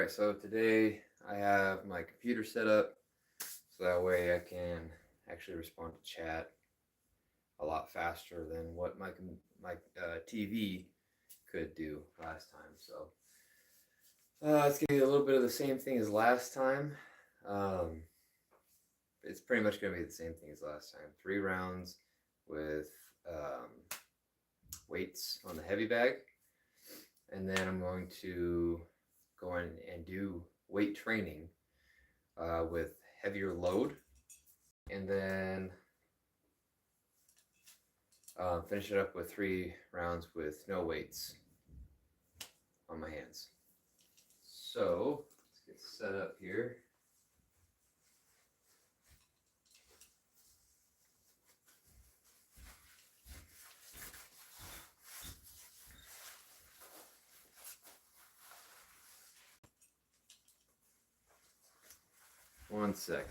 Alright, so today I have my computer set up so that way I can actually respond to chat a lot faster than what my TV could do last time. So it's gonna be a little bit of the same thing as last time. Um, it's pretty much gonna be the same thing as last time. 3 rounds with weights on the heavy bag, and then I'm going to go in and do weight training with heavier load, and then finish it up with 3 rounds with no weights on my hands. So let's get set up here. One second.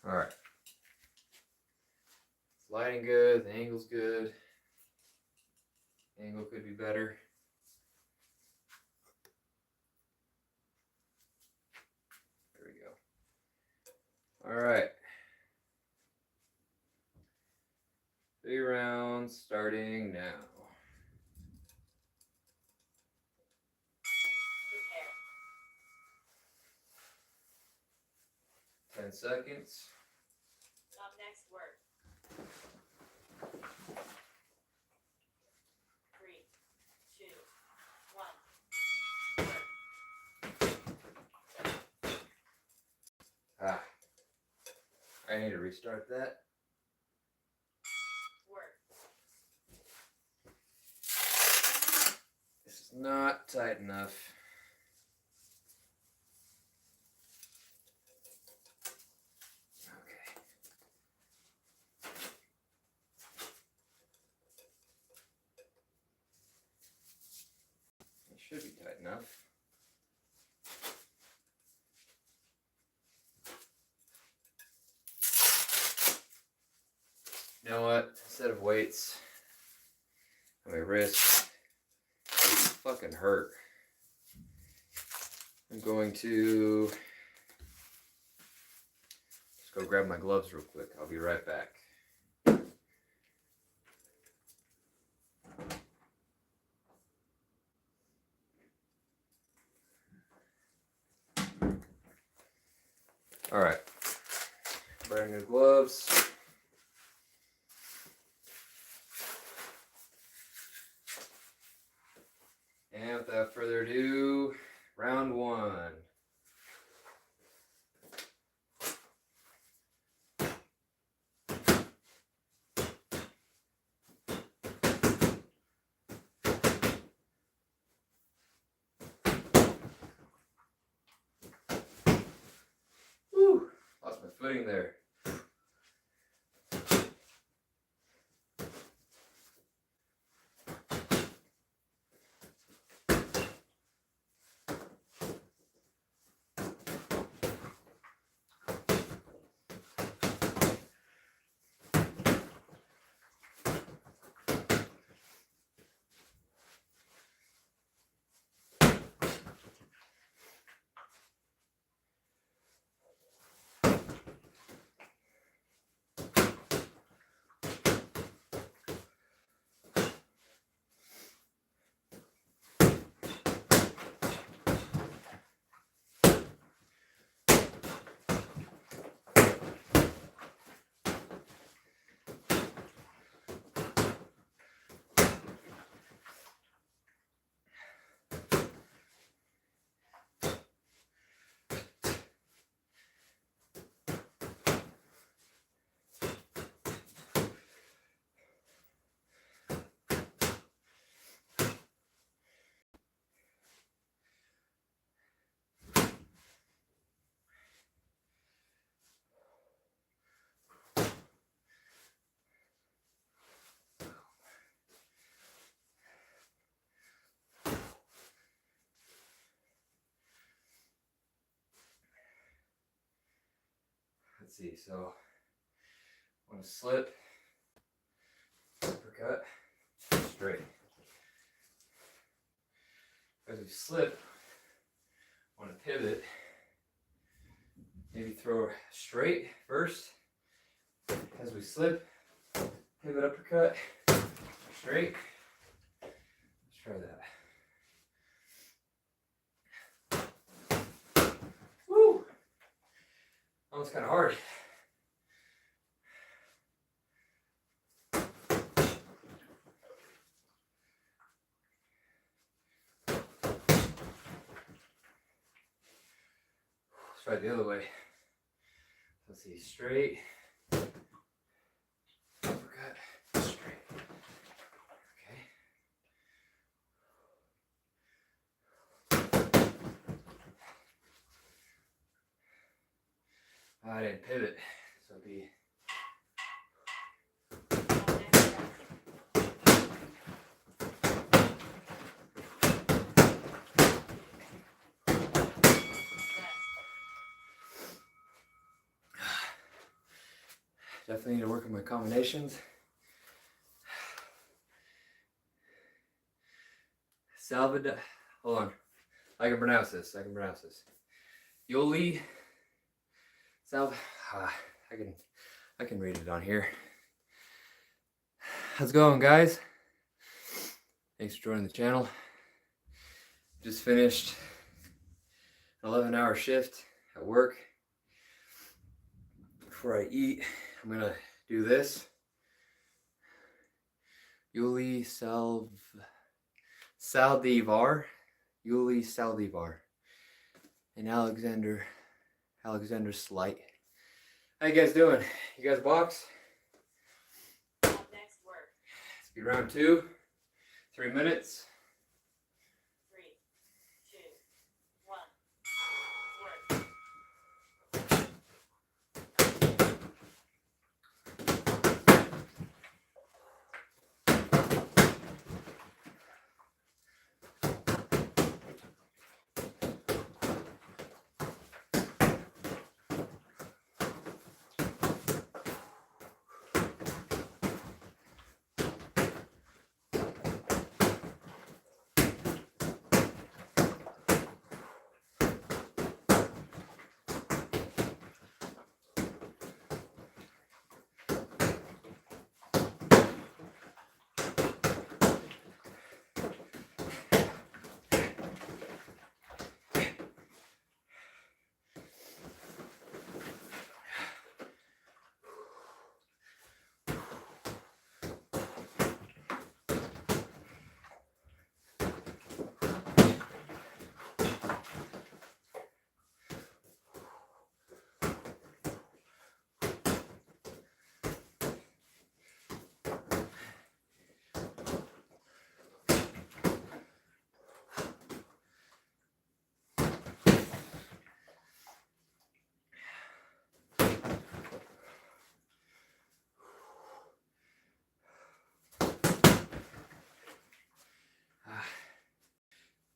All right. It's lighting good. The angle's good. Angle could be better. There we go. All right. 3 rounds starting now. 10 seconds. Up next word. 3, 2, 1. I need to restart that. Word. This is not tight enough. Should be tight enough. You know what? Instead of weights on my wrist, it's fucking hurt. I'm going to just go grab my gloves real quick. I'll be right back. All right, brand new gloves. And without further ado, round 1. Whew, lost my footing there. Let's see, so I'm going to slip uppercut, straight. As we slip, I want to pivot. Maybe throw straight first. As we slip, pivot uppercut, straight. Let's try that. Woo! That was kind of hard. Let's try it the other way. Let's see, straight, uppercut, straight. Okay. I didn't pivot, so it'd be. Definitely need to work on my combinations. Salvador, hold on. I can pronounce this. Yoli, I can read it on here. How's it going, guys? Thanks for joining the channel. Just finished an 11-hour shift at work. Before I eat, I'm gonna do this. Yuli Saldivar, and Alexander Slight. How you guys doing? You guys box? Next work. It's be round 2, 3 minutes. 3, 2, 1. Work.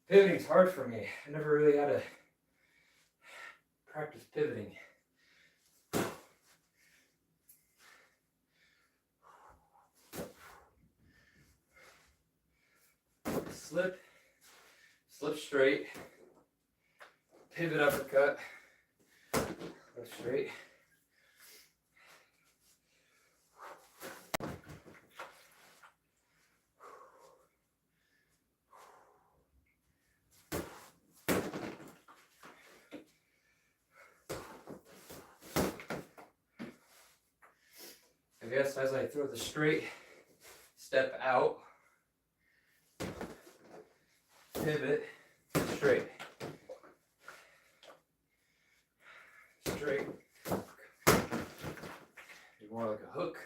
Pivoting's hard for me. I never really had to practice pivoting. Slip straight, pivot uppercut, go straight. I guess as I throw the straight, step out, pivot, straight. Straight. More like a hook.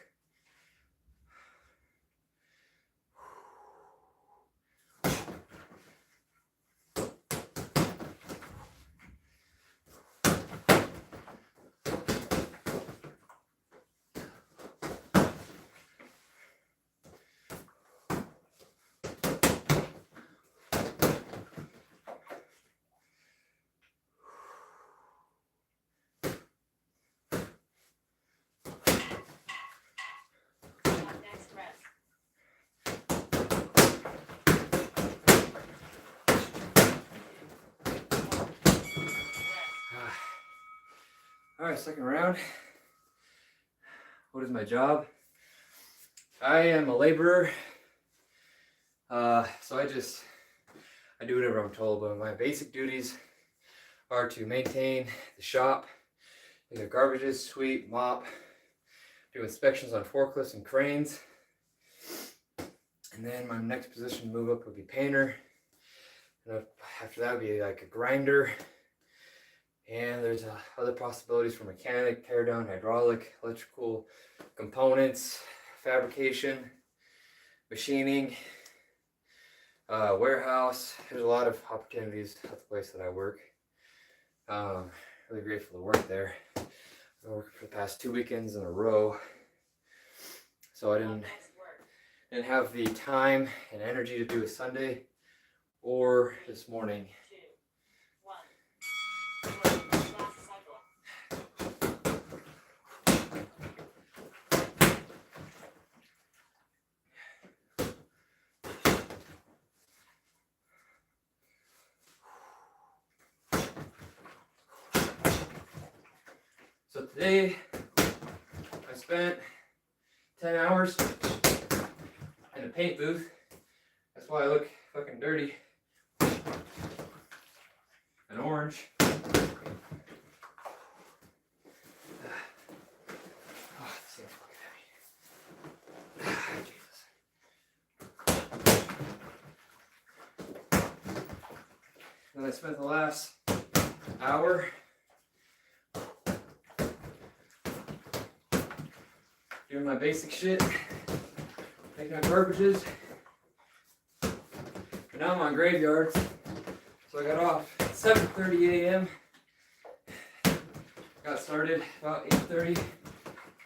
Alright, second round. What is my job? I am a laborer. So I do whatever I'm told, but my basic duties are to maintain the shop, either garbages, sweep, mop, do inspections on forklifts and cranes. And then my next position move up would be painter. And after that would be like a grinder. And there's other possibilities for mechanic, tear down, hydraulic, electrical components, fabrication, machining, warehouse. There's a lot of opportunities at the place that I work. Really grateful to work there. I've been working for the past 2 weekends in a row. So I didn't have the time and energy to do a Sunday or this morning. 2, 1. Last cycle. So today I spent 10 hours in a paint booth. That's why I look fucking dirty and orange. Oh, this thing's fucking heavy. Jesus. And I spent the last hour doing my basic shit, taking out garbages. But now I'm on graveyards, so I got off at 7:30 a.m. Got started about 8:30.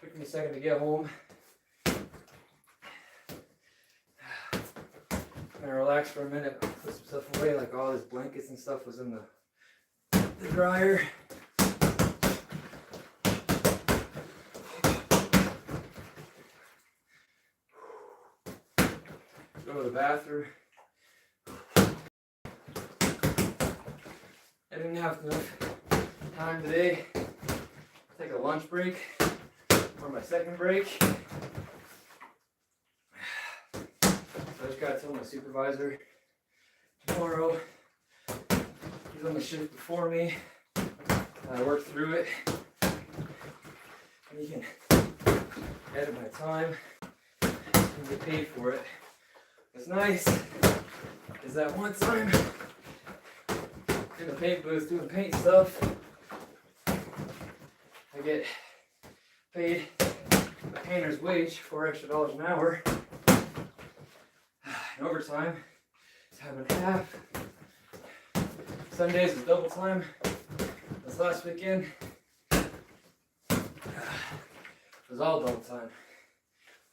Took me a second to get home. And I relaxed for a minute, put some stuff away, like all these blankets and stuff was in the dryer. Go to the bathroom. I didn't have enough time today to take a lunch break or my second break. So I just gotta tell my supervisor tomorrow. He's on the shift before me. I worked through it. And he can edit my time and get paid for it. What's nice is that one time in the paint booth doing paint stuff, I get paid a painter's wage, $4 extra an hour. And overtime is time and a half. Sundays is double time. This last weekend was all double time.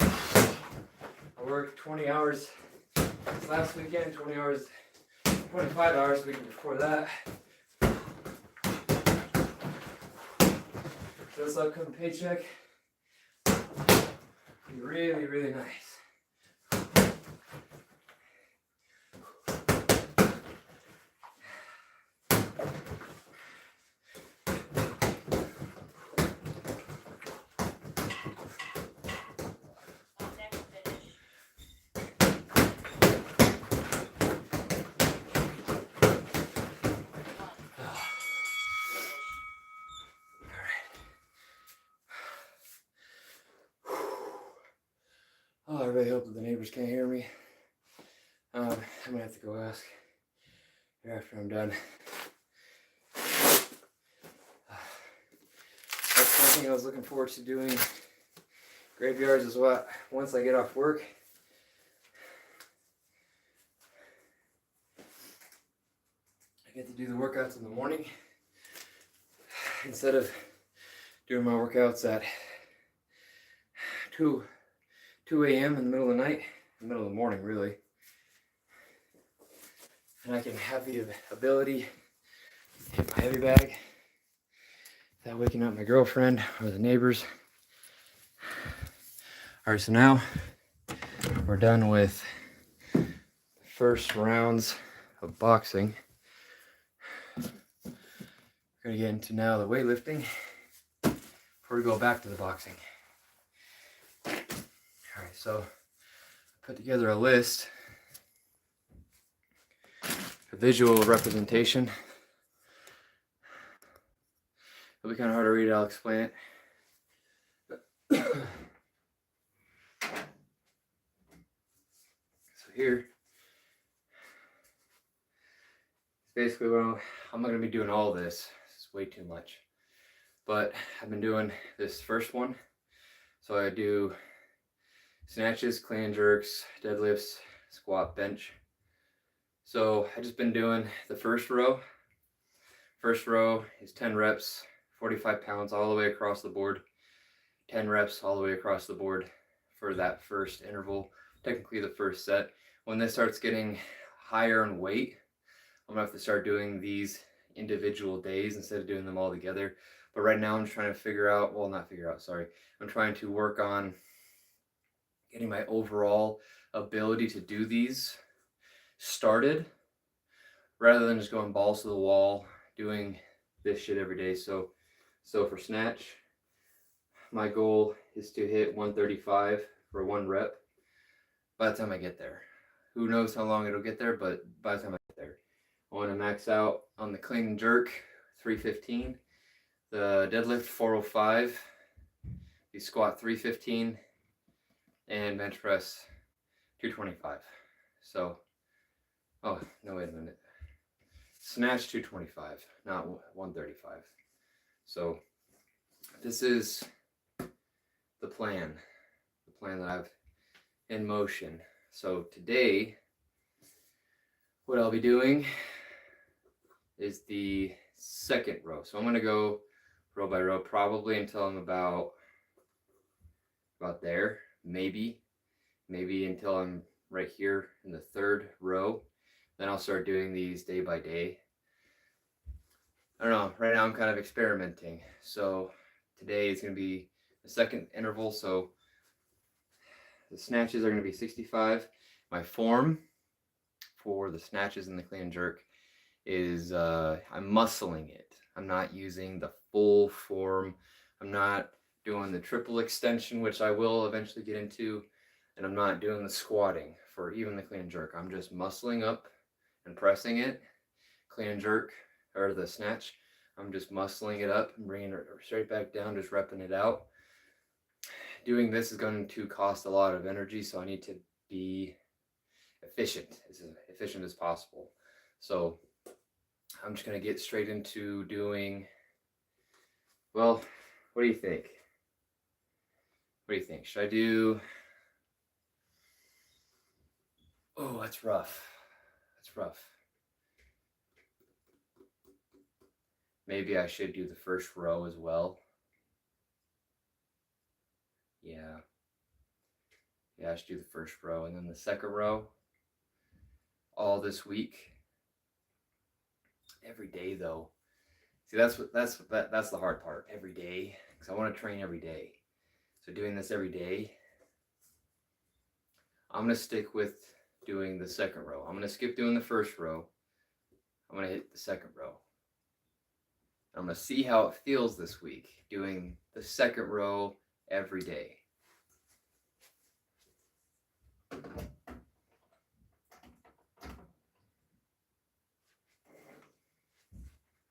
I worked 20 hours this last weekend, 25 hours the weekend before that. So this upcoming paycheck will be really, really nice. Oh, I really hope that the neighbors can't hear me. I'm gonna have to go ask her after I'm done. That's one thing I was looking forward to doing. Graveyards is what, once I get off work, I get to do the workouts in the morning instead of doing my workouts at 2 a.m. in the middle of the night, in the middle of the morning, really. And I can have the ability to hit my heavy bag without waking up my girlfriend or the neighbors. Alright, so now we're done with the first rounds of boxing. We're gonna get into now the weightlifting. before we go back to the boxing. All right, so I put together a list, a visual representation. It'll be kind of hard to read. I'll explain it. So here, basically what I'm not going to be doing all this. It's way too much. But I've been doing this first one. So I do snatches, clean and jerks, deadlifts, squat, bench. So I just been doing the first row. First row is 10 reps, 45 pounds all the way across the board. 10 reps all the way across the board for that first interval. Technically the first set. When this starts getting higher in weight, I'm gonna have to start doing these individual days instead of doing them all together. But right now I'm just trying to figure out, well, not figure out, sorry. I'm trying to work on getting my overall ability to do these started rather than just going balls to the wall doing this shit every day. So for snatch, my goal is to hit 135 for 1 rep by the time I get there. Who knows how long it'll get there, but by the time I get there. I want to max out on the clean and jerk 315, the deadlift 405, the squat 315, and bench press 225. So, oh, no, wait a minute. Snatch 225, not 135. So, this is the plan that I've in motion. So today, what I'll be doing is the second row. So I'm gonna go row by row, probably until I'm about there, maybe until I'm right here in the third row. Then I'll start doing these day by day. I don't know, right now I'm kind of experimenting. So today is gonna be the second interval. So the snatches are gonna be 65. My form for the snatches and the clean and jerk is I'm muscling it. I'm not using the full form. I'm not doing the triple extension, which I will eventually get into, and I'm not doing the squatting for even the clean and jerk. I'm just muscling up and pressing it. Clean and jerk, or the snatch, I'm just muscling it up and bringing it straight back down, just repping it out. Doing this is going to cost a lot of energy, so I need to be efficient as possible. So I'm just going to get straight into doing, well, what do you think? Should I do, oh, that's rough. Maybe I should do the first row as well. Yeah, I should do the first row, and then the second row all this week. Every day though. See, that's the hard part. Every day, because I want to train every day. So doing this every day, I'm gonna stick with doing the second row. I'm gonna skip doing the first row. I'm gonna hit the second row. I'm gonna see how it feels this week doing the second row every day.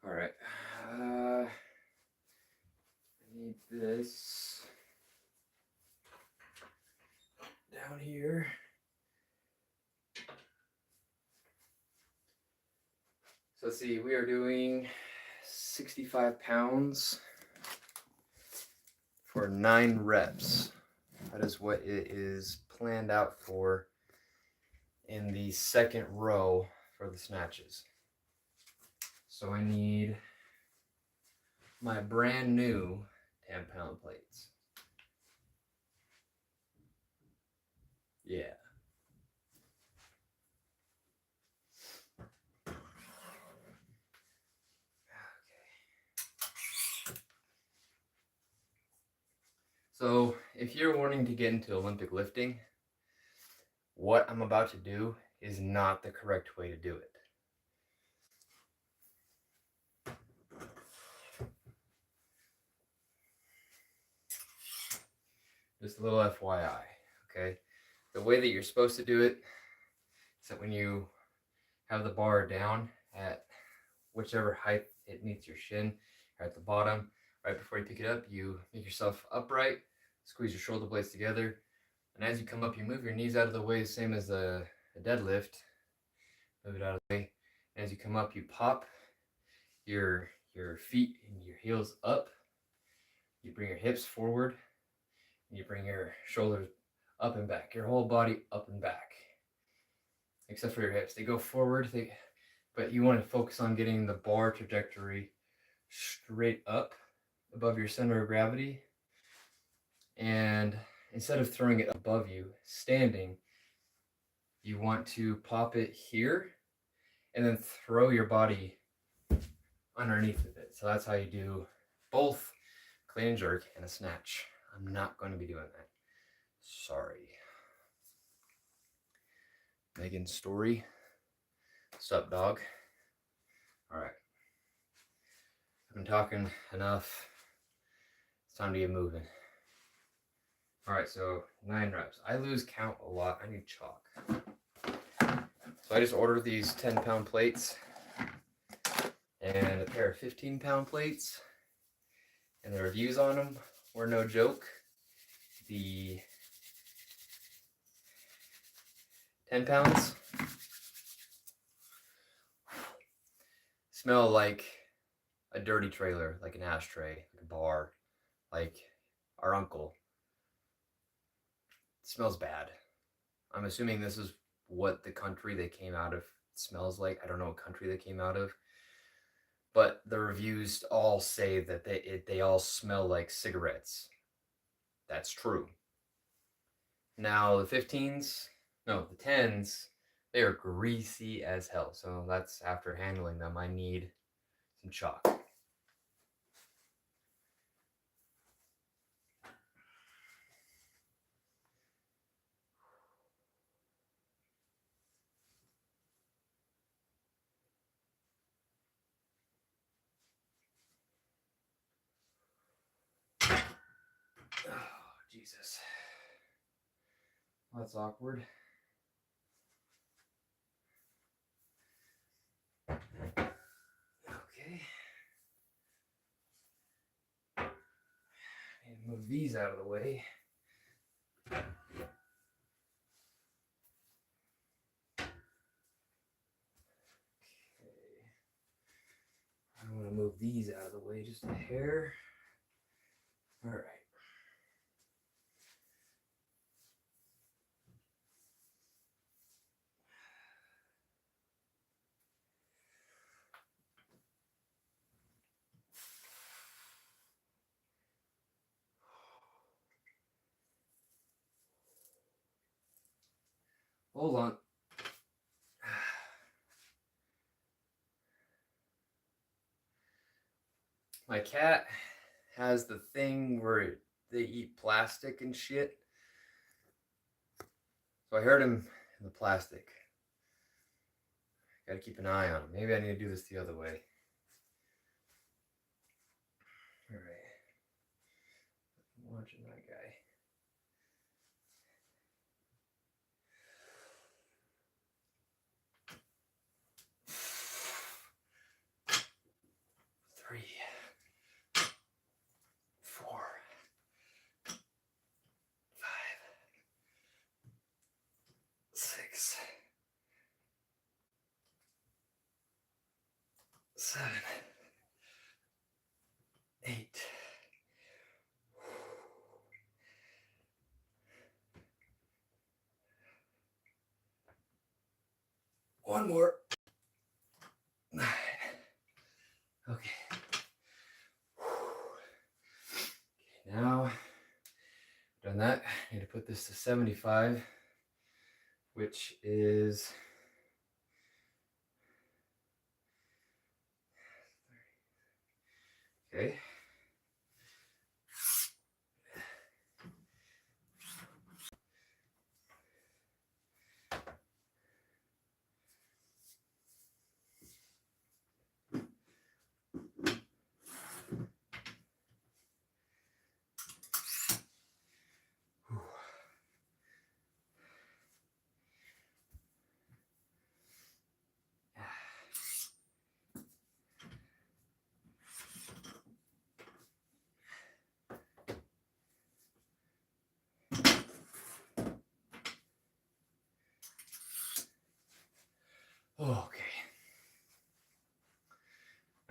All right. I need this down here. So let's see, we are doing 65 pounds for 9 reps. That is what it is planned out for in the second row for the snatches. So I need my brand new 10-pound plates. Yeah. So if you're wanting to get into Olympic lifting, what I'm about to do is not the correct way to do it. Just a little FYI, okay? The way that you're supposed to do it is that when you have the bar down at whichever height it meets your shin, or at the bottom, right before you pick it up, you make yourself upright, squeeze your shoulder blades together, and as you come up, you move your knees out of the way, same as a deadlift. Move it out of the way. And as you come up, you pop your feet and your heels up. You bring your hips forward. And you bring your shoulders up and back. Your whole body up and back. Except for your hips. They go forward, but you want to focus on getting the bar trajectory straight up above your center of gravity. And instead of throwing it above you, standing, you want to pop it here and then throw your body underneath of it. So that's how you do both clean and jerk and a snatch. I'm not going to be doing that. Sorry. Megan's story. Sup, dog? All right. I've been talking enough. It's time to get moving. All right, so 9 reps. I lose count a lot. I need chalk. So I just ordered these 10-pound plates and a pair of 15-pound plates. And the reviews on them were no joke. The 10 pounds smell like a dirty trailer, like an ashtray, like a bar, like our uncle. It smells bad. I'm assuming this is what the country they came out of smells like. I don't know what country they came out of, but the reviews all say that they all smell like cigarettes. That's true. Now the 10s, they are greasy as hell. So that's after handling them. I need some chalk. Oh, Jesus. That's awkward. Okay. Need to move these out of the way. Okay. I want to move these out of the way just a hair. All right. Hold on. My cat has the thing where they eat plastic and shit. So I heard him in the plastic. Gotta keep an eye on him. Maybe I need to do this the other way. All right. I'm watching that guy. Three, 4, 5, 6, 7, 8. One more. 9. Okay. Now, done that. I need to put this to 75, which is okay.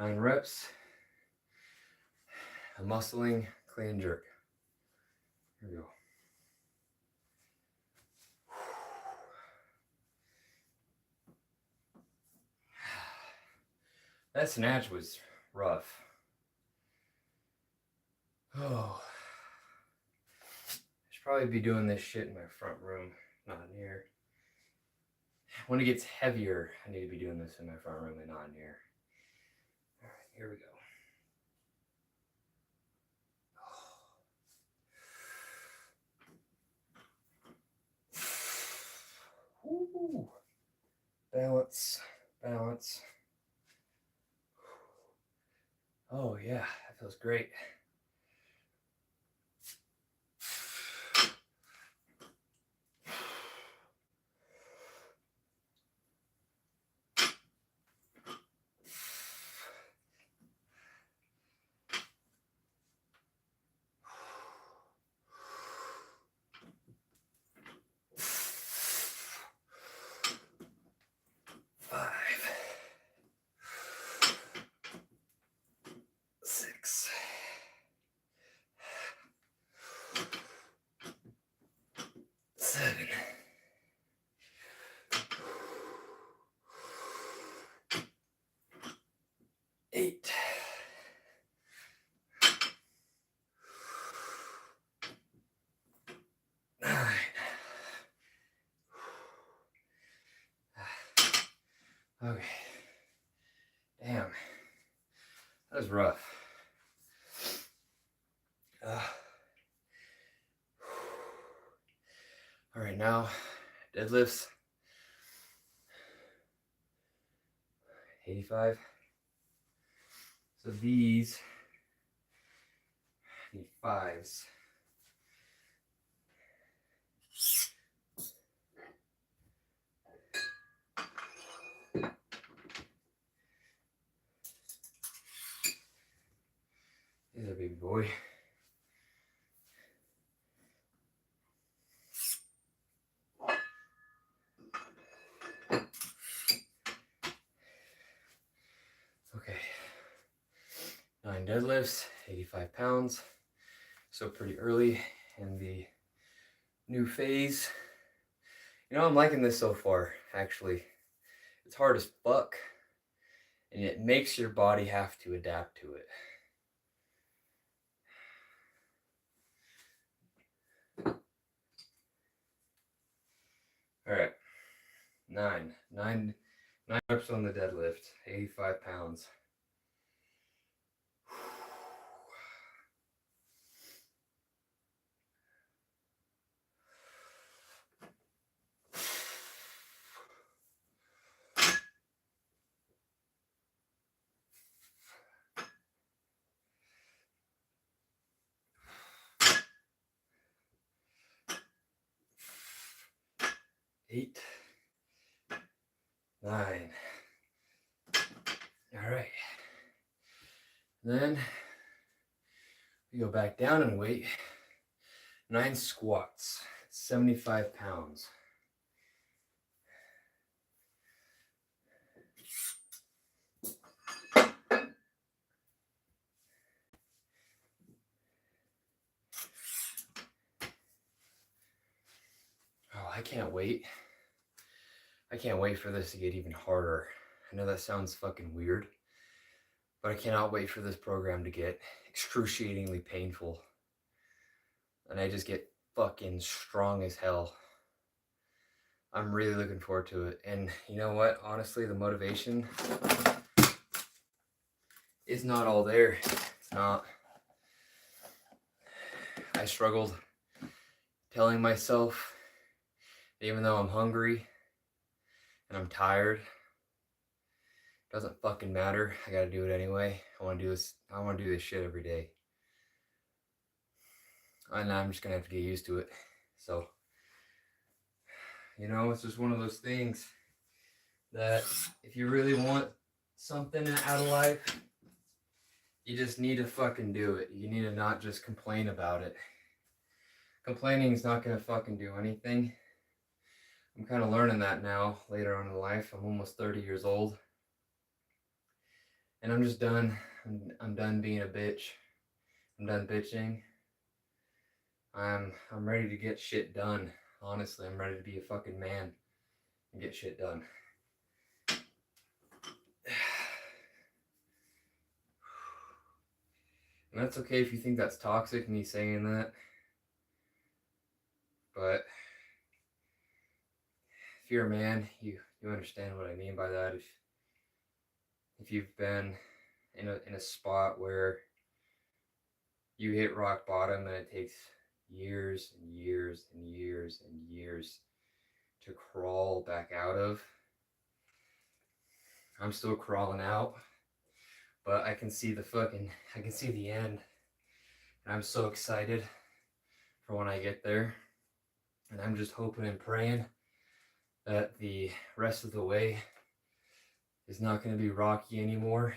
9 reps. A muscling clean and jerk. Here we go. That snatch was rough. Oh. I should probably be doing this shit in my front room, not in here. When it gets heavier, I need to be doing this in my front room and not in here. All right, here we go. Ooh. Balance, balance. Oh yeah, that feels great. Seven. 8. 9. Okay. Damn. That was rough. All right, now deadlifts. 85. So these need 5s. Here's a baby boy. Okay. 9 deadlifts, 85 pounds. So pretty early in the new phase. You know, I'm liking this so far, actually. It's hard as fuck, and it makes your body have to adapt to it. All right, 9 reps on the deadlift, 85 pounds. Eight, 9. All right. Then we go back down in weight. 9 squats, 75 pounds. Oh, I can't wait. I can't wait for this to get even harder. I know that sounds fucking weird, but I cannot wait for this program to get excruciatingly painful. And I just get fucking strong as hell. I'm really looking forward to it. And you know what? Honestly, the motivation is not all there. It's not. I struggled telling myself, even though I'm hungry and I'm tired, it doesn't fucking matter. I gotta do it anyway. I wanna do this shit every day. And I'm just gonna have to get used to it. So, you know, it's just one of those things that if you really want something out of life, you just need to fucking do it. You need to not just complain about it. Complaining is not gonna fucking do anything. I'm kind of learning that now, later on in life. I'm almost 30 years old. And I'm just done. I'm done being a bitch. I'm done bitching. I'm ready to get shit done. Honestly, I'm ready to be a fucking man and get shit done. And that's okay if you think that's toxic, me saying that. But if you're a man, you understand what I mean by that. If you've been in a spot where you hit rock bottom and it takes years and years and years and years to crawl back out of. I'm still crawling out, but I can see the end. And I'm so excited for when I get there. And I'm just hoping and praying that the rest of the way is not going to be rocky anymore.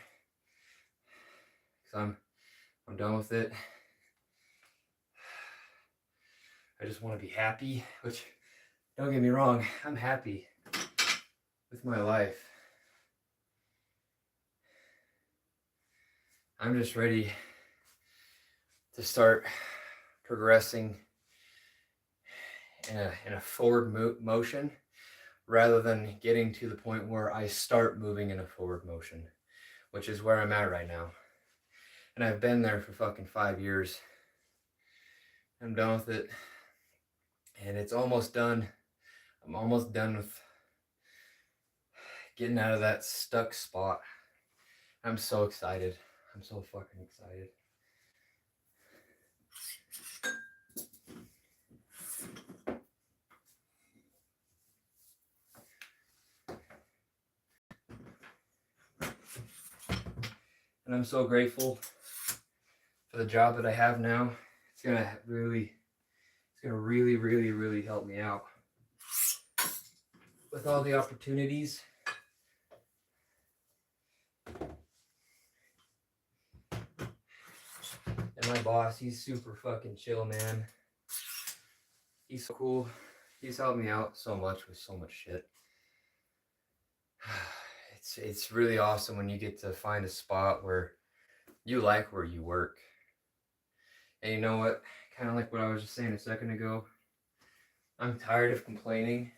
Because I'm done with it. I just want to be happy, which, don't get me wrong, I'm happy with my life. I'm just ready to start progressing in a forward motion rather than getting to the point where I start moving in a forward motion, which is where I'm at right now. And I've been there for fucking 5 years. I'm done with it. And it's almost done. I'm almost done with getting out of that stuck spot. I'm so excited. I'm so fucking excited. And I'm so grateful for the job that I have now. It's gonna really, really help me out with all the opportunities. And my boss, he's super fucking chill, man. He's so cool. He's helped me out so much with so much shit. It's really awesome when you get to find a spot where you like where you work. And you know what? Kind of like what I was just saying a second ago. I'm tired of complaining.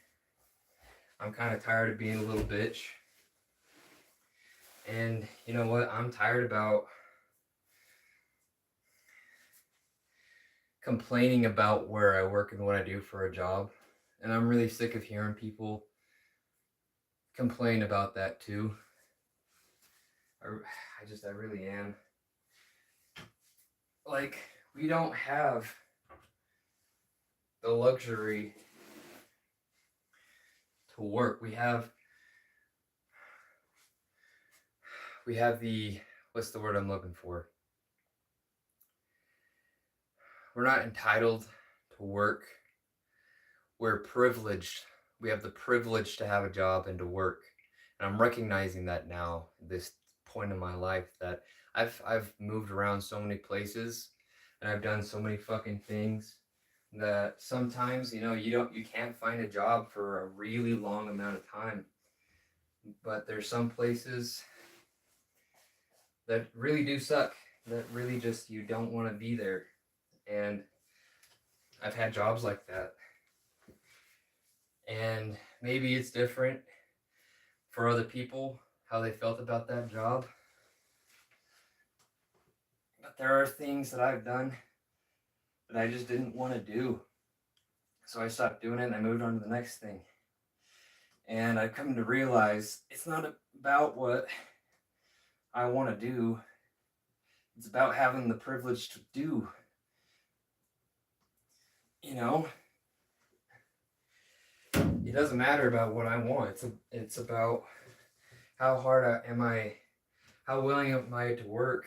I'm kind of tired of being a little bitch. And you know what? I'm tired about complaining about where I work and what I do for a job. And I'm really sick of hearing people complain about that too. I really am. Like, we don't have the luxury to work. We have the, what's the word I'm looking for? We're not entitled to work. We're privileged. We have the privilege to have a job and to work. And I'm recognizing that now, this point in my life, that I've moved around so many places and I've done so many fucking things that sometimes, you can't find a job for a really long amount of time. But there's some places that really do suck, that really just, you don't want to be there. And I've had jobs like that. And maybe it's different for other people, how they felt about that job. But there are things that I've done that I just didn't want to do. So I stopped doing it and I moved on to the next thing. And I've come to realize it's not about what I want to do. It's about having the privilege to do. It doesn't matter about what I want. It's about how willing am I to work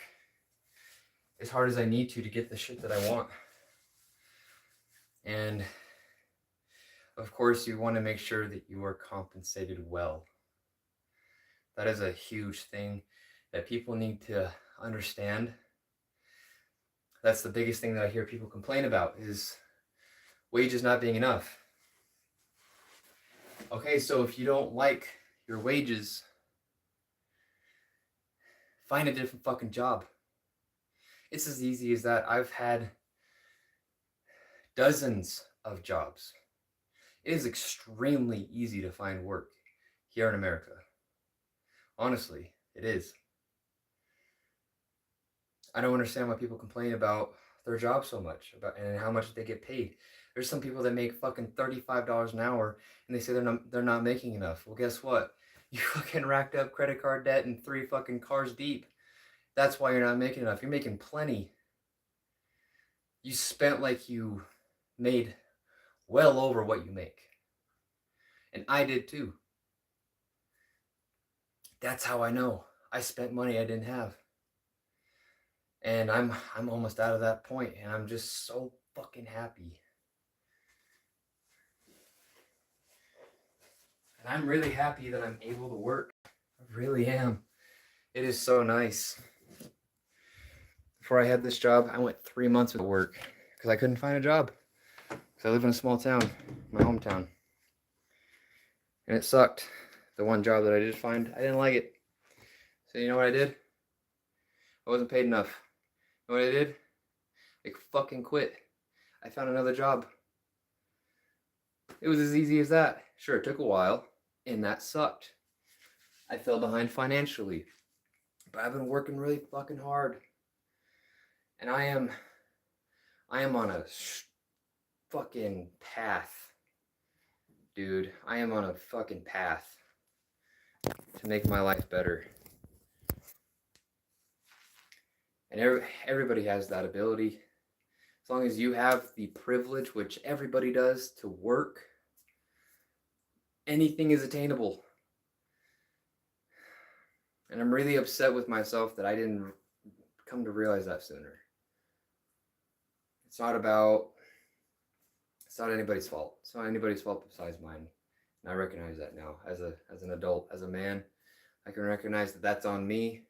as hard as I need to get the shit that I want. And of course, you want to make sure that you are compensated well. That is a huge thing that people need to understand. That's the biggest thing that I hear people complain about, is wages not being enough. Okay, so if you don't like your wages, Find a different fucking job. It's as easy as that. I've had dozens of jobs. It is extremely easy to find work here in America. Honestly, it is. I don't understand why people complain about their job so much and how much they get paid. There's some people that make fucking $35 an hour and they say they're not making enough. Well, guess what? You fucking racked up credit card debt and 3 fucking cars deep. That's why you're not making enough. You're making plenty. You spent like you made well over what you make. And I did too. That's how I know. I spent money I didn't have. And I'm almost out of that point, and I'm just so fucking happy. And I'm really happy that I'm able to work. I really am. It is so nice. Before I had this job, I went 3 months without work because I couldn't find a job. Because I live in a small town, my hometown. And it sucked. The one job that I did find, I didn't like it. So you know what I did? I wasn't paid enough. You know what I did? I fucking quit. I found another job. It was as easy as that. Sure, it took a while, and that sucked. I fell behind financially, but I've been working really fucking hard. And I am on a fucking path. Dude, I am on a fucking path to make my life better. And everybody has that ability. As long as you have the privilege, which everybody does, to work, anything is attainable. And I'm really upset with myself that I didn't come to realize that sooner. It's not anybody's fault. It's not anybody's fault besides mine. And I recognize that now. As an adult, as a man, I can recognize that that's on me.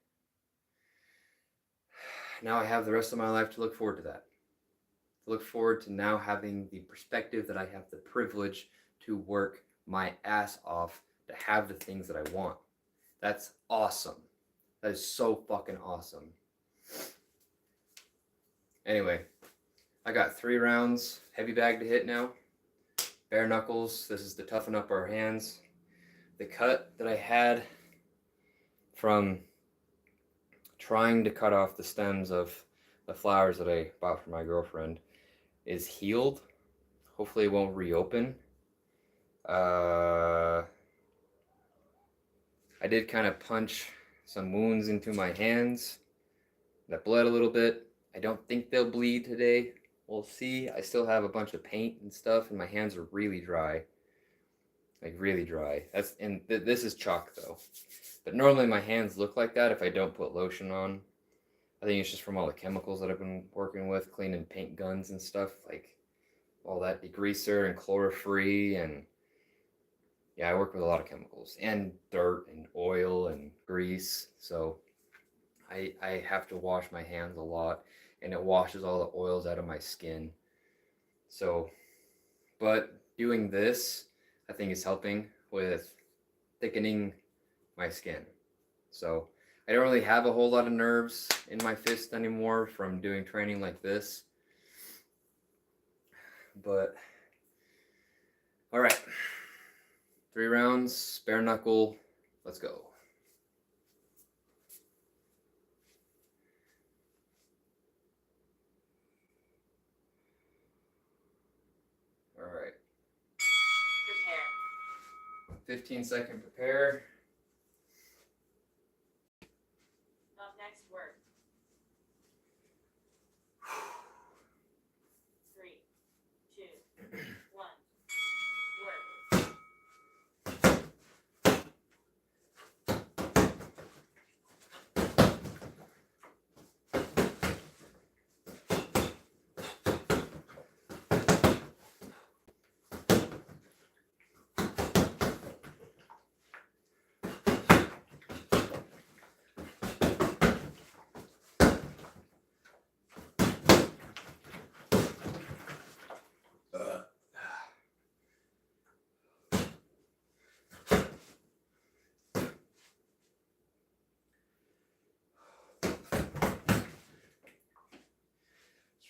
Now I have the rest of my life to look forward to that. To look forward to now having the perspective that I have the privilege to work my ass off to have the things that I want. That's awesome. That is so fucking awesome. Anyway, I got 3 rounds, heavy bag to hit now. Bare knuckles, this is to toughen up our hands. The cut that I had from trying to cut off the stems of the flowers that I bought for my girlfriend is healed. Hopefully it won't reopen. I did kind of punch some wounds into my hands that bled a little bit. I don't think they'll bleed today. We'll see. I still have a bunch of paint and stuff, and my hands are really dry. Like really dry. This is chalk though. But normally my hands look like that if I don't put lotion on. I think it's just from all the chemicals that I've been working with, cleaning paint guns and stuff, like all that degreaser and chlorofree, and yeah, I work with a lot of chemicals and dirt and oil and grease, so I have to wash my hands a lot, and it washes all the oils out of my skin. So, but doing this, I think is helping with thickening my skin. So I don't really have a whole lot of nerves in my fist anymore from doing training like this. But, all right. 3 rounds, bare knuckle, let's go. All right. Prepare. 15-second prepare. Up next, work. 3, 2, 1. Work.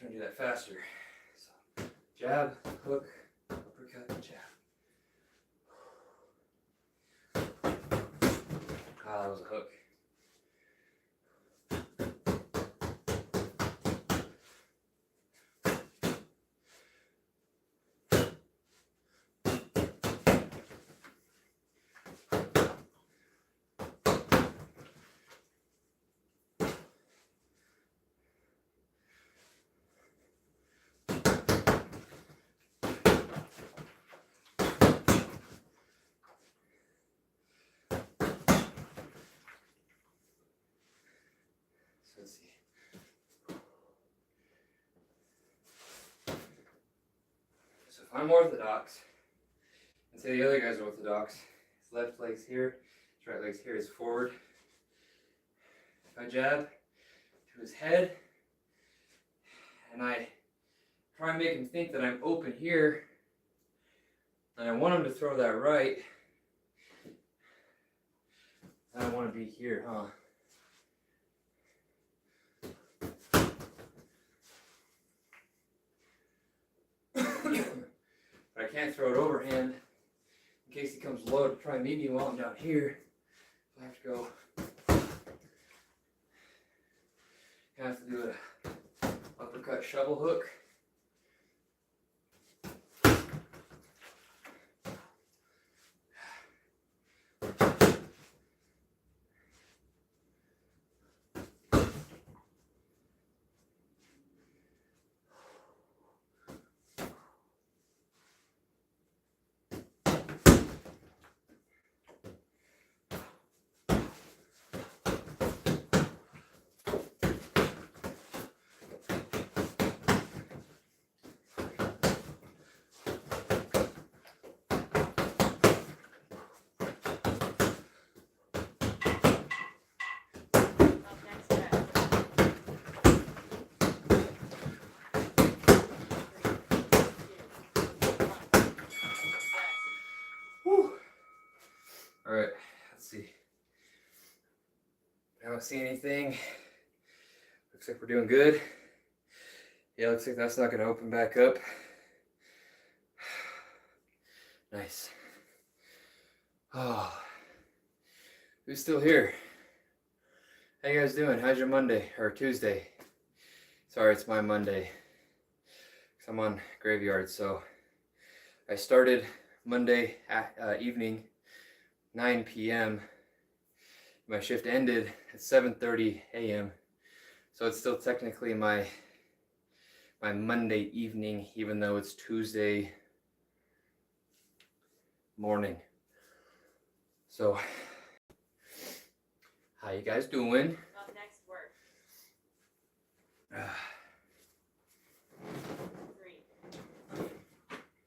trying to do that faster. So, jab, hook, uppercut, jab. Ah, that was a hook. Let's see. So if I'm orthodox, and say the other guy's orthodox, his left leg's here, his right leg's here, is forward. If I jab to his head, and I try and make him think that I'm open here, and I want him to throw that right, I want to be here, huh? But I can't throw it overhand in case he comes low to try and meet me while I'm down here. I have to go. I have to do an uppercut shovel hook. Alright, let's see. I don't see anything. Looks like we're doing good. Yeah, looks like that's not going to open back up. Nice. Oh, who's still here? How you guys doing? How's your Monday or Tuesday? Sorry, it's my Monday. 'Cause I'm on graveyard, so I started Monday evening, 9 p.m. My shift ended at 7:30 a.m. So it's still technically my Monday evening, even though it's Tuesday morning. So, how you guys doing? Up next word. 3,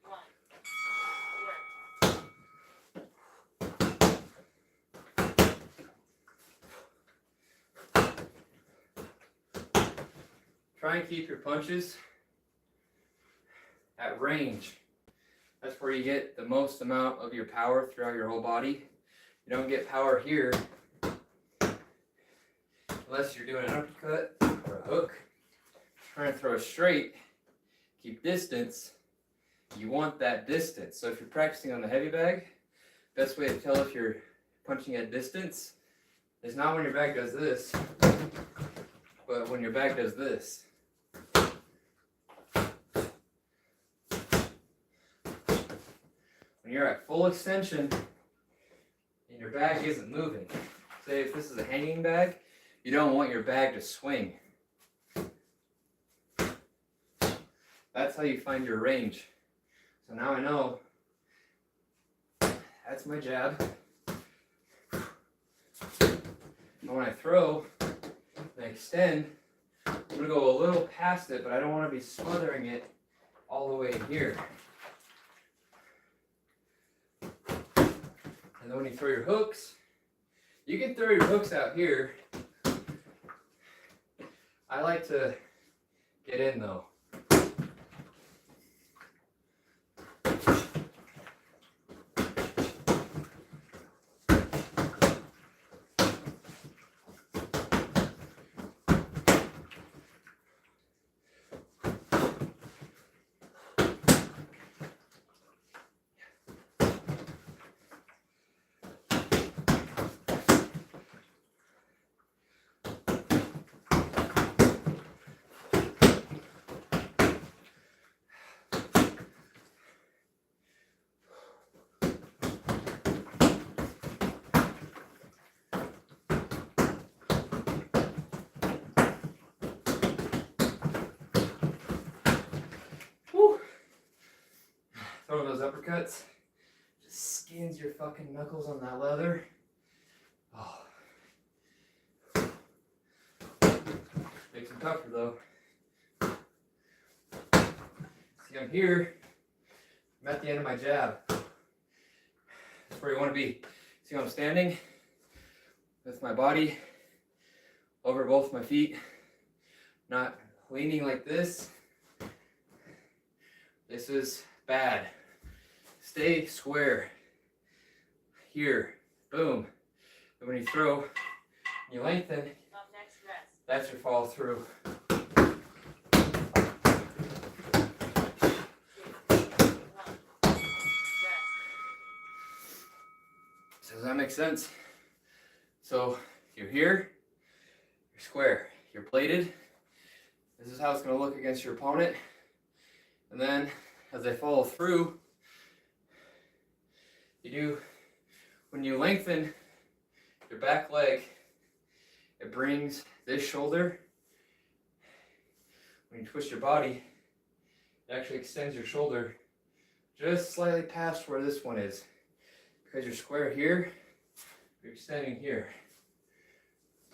1, work. Try and keep your punches at range. That's where you get the most amount of your power throughout your whole body. You don't get power here unless you're doing an uppercut or a hook. Trying to throw straight, keep distance. You want that distance. So if you're practicing on the heavy bag, best way to tell if you're punching at distance is not when your bag does this, but when your bag does this. When you're at full extension and your bag isn't moving, say if this is a hanging bag, you don't want your bag to swing. That's how you find your range. So now I know that's my jab. And when I throw and extend, I'm going to go a little past it, but I don't want to be smothering it all the way in here. And then when you throw your hooks, you can throw your hooks out here. I like to get in though. throwing those uppercuts just skins your fucking knuckles on that leather. Oh. Makes them tougher though. See, I'm here. I'm at the end of my jab. That's where you want to be. See how I'm standing? With my body over both my feet. Not leaning like this. This is bad. Stay square. Here. Boom. And when you throw, you lengthen. Up next, rest. That's your follow through. 2, 1. Rest. So does that make sense? So you're here, you're square, you're plated. This is how it's going to look against your opponent. And then as I follow through, when you lengthen your back leg, it brings this shoulder. When you twist your body, it actually extends your shoulder just slightly past where this one is. Because you're square here, you're extending here.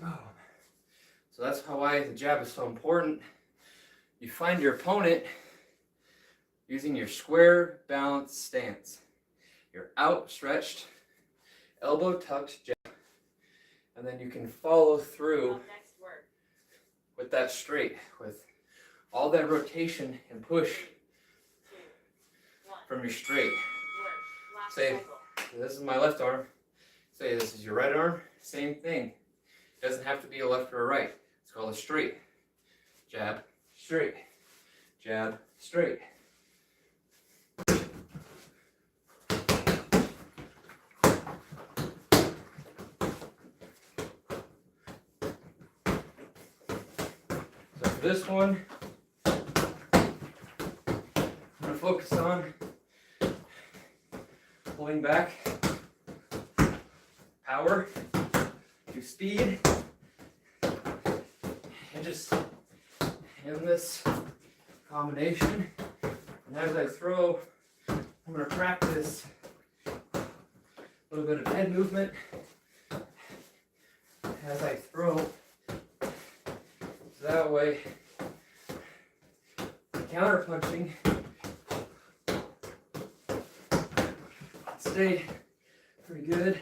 Boom. So that's why the jab is so important. You find your opponent using your square balanced stance. Your outstretched, elbow tucked jab. And then you can follow through Up next, work. with that straight, with all that rotation and push 2, 1. from your straight. Work. Last Say, cycle. this is my left arm. Say this is your right arm. Same thing. It doesn't have to be a left or a right. It's called a straight. Jab, straight. Jab, straight. So for this one, I'm going to focus on pulling back, power, to speed, and just in this combination. And as I throw, I'm going to practice a little bit of head movement as I throw. So that way, counter punching, stay pretty good.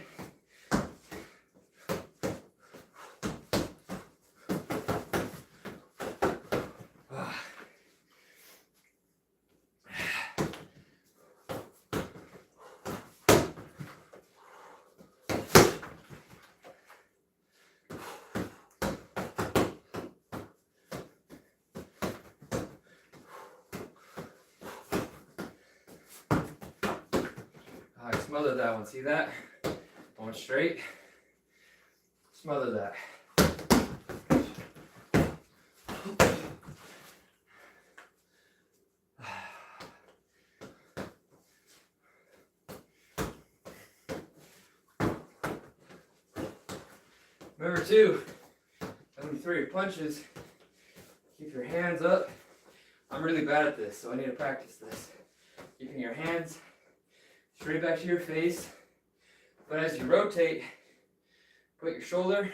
I smothered that one, see that? Going straight. Smother that. Remember too, when you throw your punches, keep your hands up. I'm really bad at this, so I need to practice this. Keeping your hands straight back to your face, but as you rotate, put your shoulder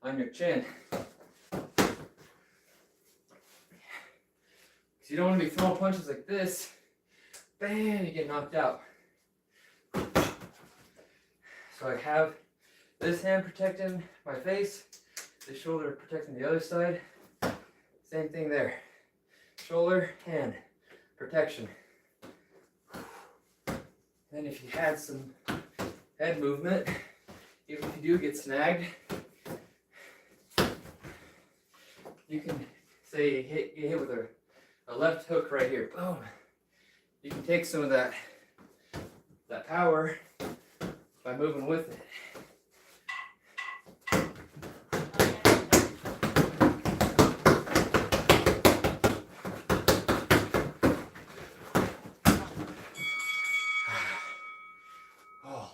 on your chin. Because you don't want to be throwing punches like this, bam, you get knocked out. So I have this hand protecting my face, this shoulder protecting the other side. Same thing there. Shoulder, hand, protection. Then if you had some head movement, even if you do get snagged, you can say get hit with a left hook right here. Boom. You can take some of that power by moving with it.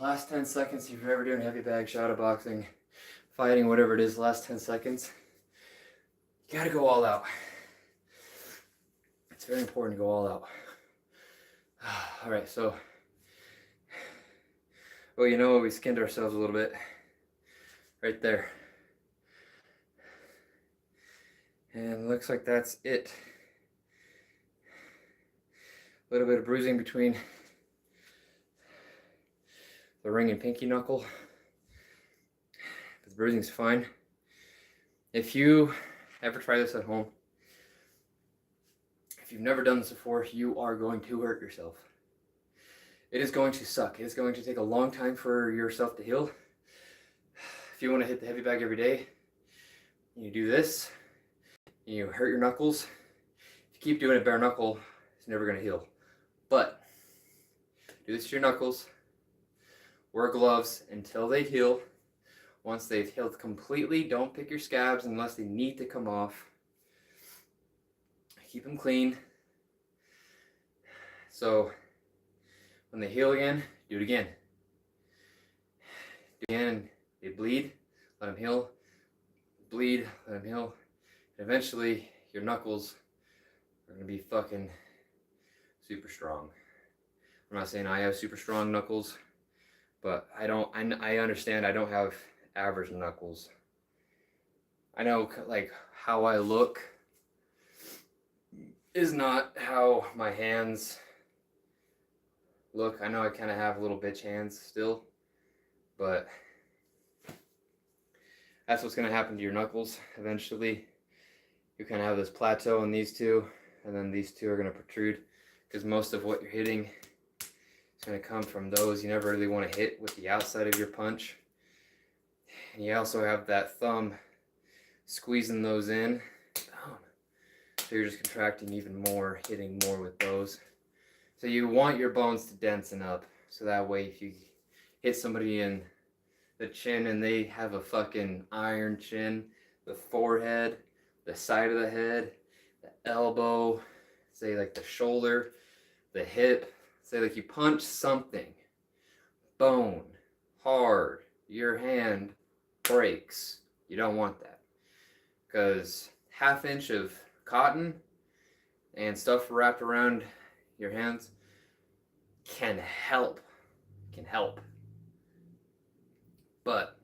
Last 10 seconds, if you're ever doing heavy bag, shadow boxing, fighting, whatever it is, last 10 seconds, you gotta go all out. It's very important to go all out. All right, so, well, you know, we skinned ourselves a little bit right there. And looks like that's it. A little bit of bruising between the ring and pinky knuckle. But the bruising's fine. If you ever try this at home, if you've never done this before, you are going to hurt yourself. It is going to suck. It is going to take a long time for yourself to heal. If you want to hit the heavy bag every day, you do this, you hurt your knuckles. If you keep doing it bare knuckle, it's never going to heal. But do this to your knuckles. Wear gloves until they heal. Once they've healed completely, don't pick your scabs unless they need to come off. Keep them clean. So when they heal again, do it again. Do it again and they bleed, let them heal. Bleed, let them heal. And eventually your knuckles are going to be fucking super strong. I'm not saying I have super strong knuckles, but I understand I don't have average knuckles. I know like how I look is not how my hands look. I know I kind of have little bitch hands still, but that's what's going to happen to your knuckles eventually. You kind of have this plateau in these two, and then these two are going to protrude because most of what you're hitting is going to come from those. You never really want to hit with the outside of your punch. And you also have that thumb squeezing those in. So you're just contracting even more, hitting more with those. So you want your bones to densen up. So that way if you hit somebody in the chin and they have a fucking iron chin, the forehead, the side of the head, the elbow, say like the shoulder, the hip, say like you punch something, bone, hard, your hand breaks. You don't want that. Because ½ inch of cotton and stuff wrapped around your hands can help. But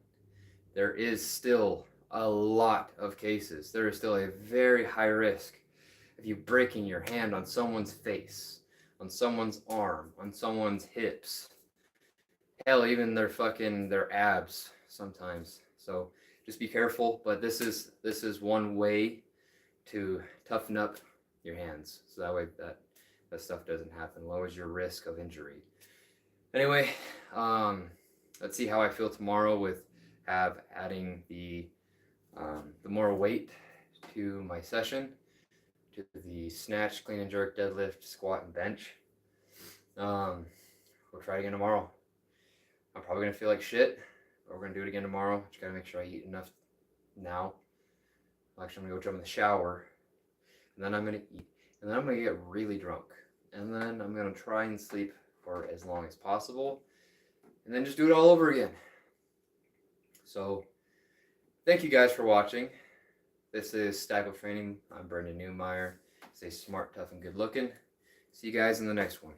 there is still a lot of cases. There is still a very high risk of you breaking your hand on someone's face, on someone's arm, on someone's hips. Hell, even their abs sometimes. So just be careful, but this is one way to toughen up your hands, so that way that stuff doesn't happen. Lowers your risk of injury. Anyway, let's see how I feel tomorrow with adding the more weight to my session, to the snatch, clean and jerk, deadlift, squat, and bench. We'll try it again tomorrow. I'm probably gonna feel like shit, but we're gonna do it again tomorrow. Just gotta make sure I eat enough now. Actually, I'm gonna go jump in the shower, and then I'm gonna eat, and then I'm gonna get really drunk, and then I'm gonna try and sleep for as long as possible, and then just do it all over again. So, thank you guys for watching. This is StagL Training. I'm Brenden Neumeier. Stay smart, tough, and good looking. See you guys in the next one.